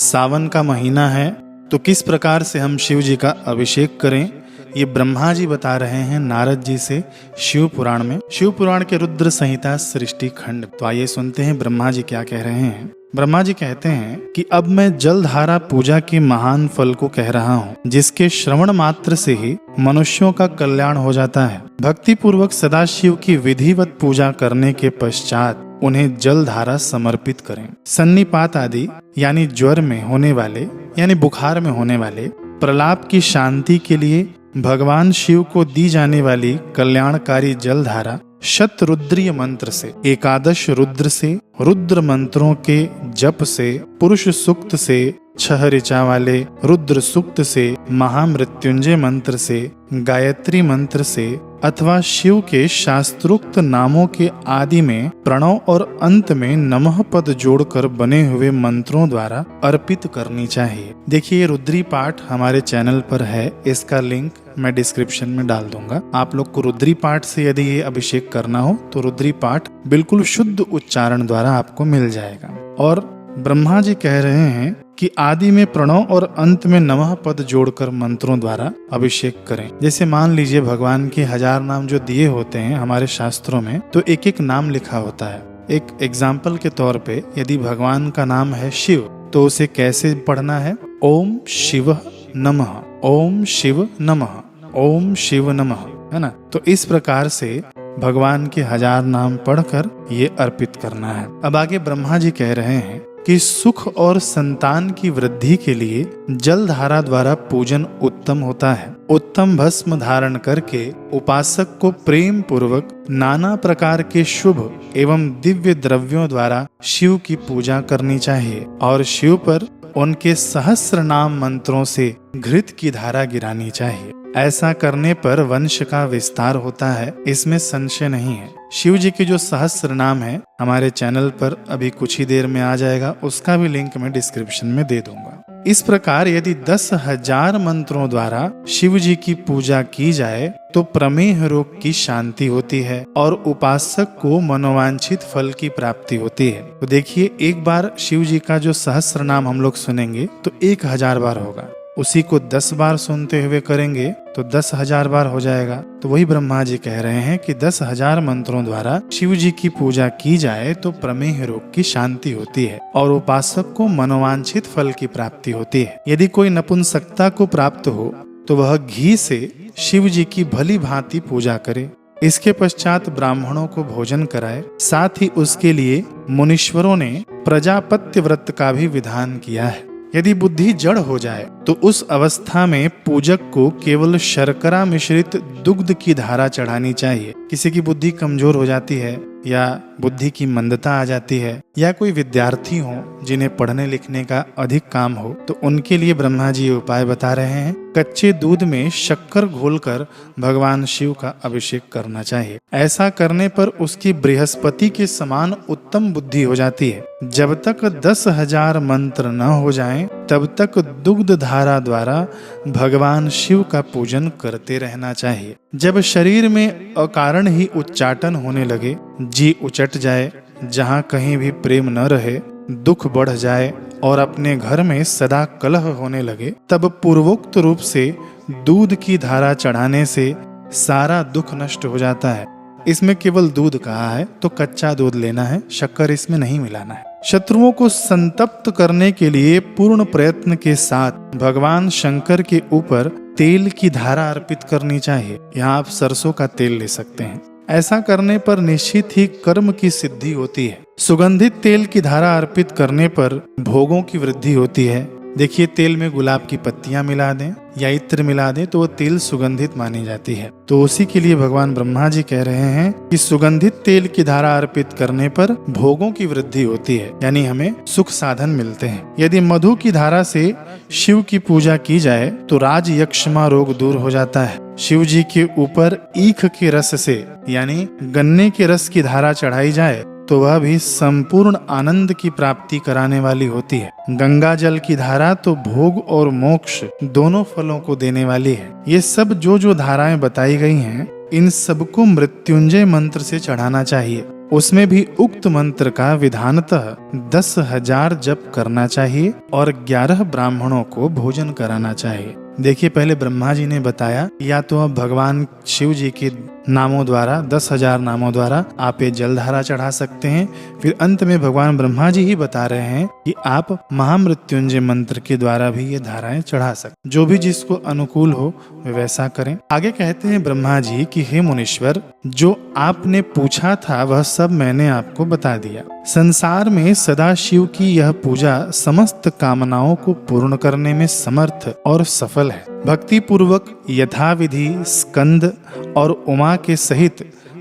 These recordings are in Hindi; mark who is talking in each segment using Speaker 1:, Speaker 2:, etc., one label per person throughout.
Speaker 1: सावन का महीना है तो किस प्रकार से हम शिव जी का अभिषेक करें, ये ब्रह्मा जी बता रहे हैं नारद जी से शिव पुराण में। शिव पुराण के रुद्र संहिता सृष्टि खंड। तो आइए सुनते हैं ब्रह्मा जी क्या कह रहे हैं। ब्रह्मा जी कहते हैं कि अब मैं जलधारा पूजा के महान फल को कह रहा हूँ, जिसके श्रवण मात्र से ही मनुष्यों का कल्याण हो जाता है। भक्ति पूर्वक सदाशिव की विधिवत पूजा करने के पश्चात उन्हें जलधारा समर्पित करें। सन्निपात आदि यानी ज्वर में होने वाले यानी बुखार में होने वाले प्रलाप की शांति के लिए भगवान शिव को दी जाने वाली कल्याणकारी जलधारा शतरुद्रीय मंत्र से, एकादश रुद्र से, रुद्र मंत्रों के जप से, पुरुष सूक्त से, 6 ऋचा वाले रुद्र सूक्त से, महामृत्युंजय मंत्र से, गायत्री मंत्र से अथवा शिव के शास्त्रोक्त नामों के आदि में प्रणव और अंत में नमः पद जोड़कर बने हुए मंत्रों द्वारा अर्पित करनी चाहिए। देखिए, रुद्री पाठ हमारे चैनल पर है, इसका लिंक मैं डिस्क्रिप्शन में डाल दूंगा। आप लोग को रुद्री पाठ से यदि ये अभिषेक करना हो तो रुद्री पाठ बिल्कुल शुद्ध उच्चारण द्वारा आपको मिल जाएगा। और ब्रह्मा जी कह रहे हैं कि आदि में प्रणव और अंत में नमः पद जोड़कर मंत्रों द्वारा अभिषेक करें। जैसे मान लीजिए भगवान के 1000 नाम जो दिए होते हैं हमारे शास्त्रों में, तो एक एक नाम लिखा होता है। एक एग्जाम्पल के तौर पे यदि भगवान का नाम है शिव तो उसे कैसे पढ़ना है? ओम शिव नमः, ओम शिव नमः, ओम शिव नमः, है ना। तो इस प्रकार से भगवान के 1000 नाम पढ़कर ये अर्पित करना है। अब आगे ब्रह्मा जी कह रहे हैं कि सुख और संतान की वृद्धि के लिए जलधारा द्वारा पूजन उत्तम होता है। उत्तम भस्म धारण करके उपासक को प्रेम पूर्वक नाना प्रकार के शुभ एवं दिव्य द्रव्यों द्वारा शिव की पूजा करनी चाहिए और शिव पर उनके सहस्र नाम मंत्रों से घृत की धारा गिरानी चाहिए। ऐसा करने पर वंश का विस्तार होता है, इसमें संशय नहीं है। शिव जी के जो सहस्र नाम है हमारे चैनल पर अभी कुछ ही देर में आ जाएगा, उसका भी लिंक मैं डिस्क्रिप्शन में दे दूंगा। इस प्रकार यदि 10,000 मंत्रों द्वारा शिव जी की पूजा की जाए तो प्रमेह रोग की शांति होती है और उपासक को मनोवांछित फल की प्राप्ति होती है। तो देखिए, एक बार शिव जी का जो सहस्र नाम हम लोग सुनेंगे तो 1000 बार होगा, उसी को 10 बार सुनते हुए करेंगे तो 10,000 बार हो जाएगा। तो वही ब्रह्मा जी कह रहे हैं कि 10,000 मंत्रों द्वारा शिव जी की पूजा की जाए तो प्रमेह रोग की शांति होती है और उपासक को मनोवांछित फल की प्राप्ति होती है। यदि कोई नपुंसकता को प्राप्त हो तो वह घी से शिव जी की भली भांति पूजा करे। इसके पश्चात ब्राह्मणों को भोजन कराए। साथ ही उसके लिए मुनीश्वरों ने प्रजापत्य व्रत का भी विधान किया है। यदि बुद्धि जड़ हो जाए तो उस अवस्था में पूजक को केवल शर्करा मिश्रित दुग्ध की धारा चढ़ानी चाहिए। किसी की बुद्धि कमजोर हो जाती है या बुद्धि की मंदता आ जाती है या कोई विद्यार्थी हो जिन्हें पढ़ने लिखने का अधिक काम हो, तो उनके लिए ब्रह्मा जी ये उपाय बता रहे हैं। कच्चे दूध में शक्कर घोलकर भगवान शिव का अभिषेक करना चाहिए। ऐसा करने पर उसकी बृहस्पति के समान उत्तम बुद्धि हो जाती है। जब तक 10,000 मंत्र न हो जाएं, तब तक दुग्ध धारा द्वारा भगवान शिव का पूजन करते रहना चाहिए। जब शरीर में अकारण ही उच्चाटन होने लगे, जी उचट जाए, जहाँ कहीं भी प्रेम न रहे, दुख बढ़ जाए और अपने घर में सदा कलह होने लगे, तब पूर्वोक्त रूप से दूध की धारा चढ़ाने से सारा दुख नष्ट हो जाता है। इसमें केवल दूध कहा है तो कच्चा दूध लेना है, शक्कर इसमें नहीं मिलाना है। शत्रुओं को संतप्त करने के लिए पूर्ण प्रयत्न के साथ भगवान शंकर के ऊपर तेल की धारा अर्पित करनी चाहिए। यहाँ आप सरसों का तेल ले सकते हैं। ऐसा करने पर निश्चित ही कर्म की सिद्धि होती है। सुगंधित तेल की धारा अर्पित करने पर भोगों की वृद्धि होती है। देखिए, तेल में गुलाब की पत्तियां मिला दें या इत्र मिला दें तो वो तेल सुगंधित मानी जाती है। तो उसी के लिए भगवान ब्रह्मा जी कह रहे हैं कि सुगंधित तेल की धारा अर्पित करने पर भोगों की वृद्धि होती है, यानी हमें सुख साधन मिलते हैं। यदि मधु की धारा से शिव की पूजा की जाए तो राज यक्षमा रोग दूर हो जाता है। शिव जी के ऊपर ईख के रस से यानी गन्ने के रस की धारा चढ़ाई जाए तो वह भी संपूर्ण आनंद की प्राप्ति कराने वाली होती है। गंगा जल की धारा तो भोग और मोक्ष दोनों फलों को देने वाली है। ये सब जो धाराएं बताई गई हैं, इन सबको मृत्युंजय मंत्र से चढ़ाना चाहिए। उसमें भी उक्त मंत्र का विधानतः 10,000 जप करना चाहिए और 11 ब्राह्मणों को भोजन कराना चाहिए। देखिए, पहले ब्रह्मा जी ने बताया या तो आप भगवान शिव जी के नामों द्वारा 10,000 नामों द्वारा आप ये जलधारा चढ़ा सकते हैं। फिर अंत में भगवान ब्रह्मा जी ही बता रहे हैं कि आप महामृत्युंजय मंत्र के द्वारा भी ये धाराएं चढ़ा सकते। जो भी जिसको अनुकूल हो वे वैसा करें। आगे कहते हैं ब्रह्मा जी कि हे मुनीश्वर, जो आपने पूछा था वह सब मैंने आपको बता दिया। संसार में सदा शिव की यह पूजा समस्त कामनाओं को पूर्ण करने में समर्थ और सफल है। भक्ति पूर्वक यथाविधि स्कंद और उमा के सहित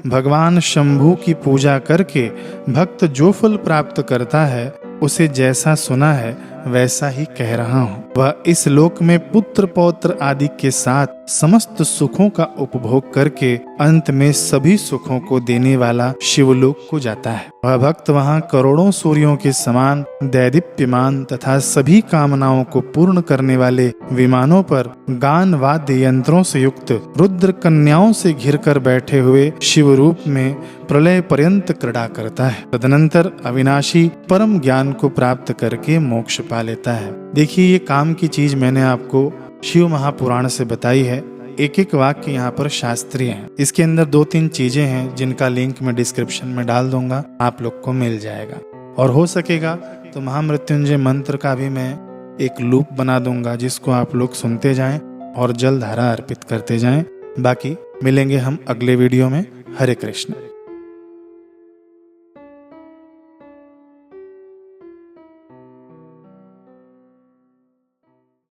Speaker 1: भगवान शंभु की पूजा करके भक्त जो फल प्राप्त करता है उसे जैसा सुना है वैसा ही कह रहा हूँ। वह इस लोक में पुत्र पौत्र आदि के साथ समस्त सुखों का उपभोग करके अंत में सभी सुखों को देने वाला शिवलोक को जाता है। वह भक्त वहाँ करोड़ों सूर्यों के समान दैदीप्यमान तथा सभी कामनाओं को पूर्ण करने वाले विमानों पर गान वाद्य यंत्रों से युक्त रुद्र कन्याओं से घिरकर बैठे हुए शिव रूप में प्रलय पर्यंत क्रीड़ा करता है। तदनंतर अविनाशी परम ज्ञान को प्राप्त करके मोक्ष पा लेता है। देखिए, ये काम की चीज मैंने आपको शिव महापुराण से बताई है। एक एक वाक्य यहाँ पर शास्त्रीय है। इसके अंदर 2-3 चीजें हैं जिनका लिंक मैं डिस्क्रिप्शन में डाल दूंगा, आप लोग को मिल जाएगा। और हो सकेगा तो महामृत्युंजय मंत्र का भी मैं एक लूप बना दूंगा जिसको आप लोग सुनते जाएं और जल धारा अर्पित करते जाएं। बाकी मिलेंगे हम अगले वीडियो में। हरे कृष्ण।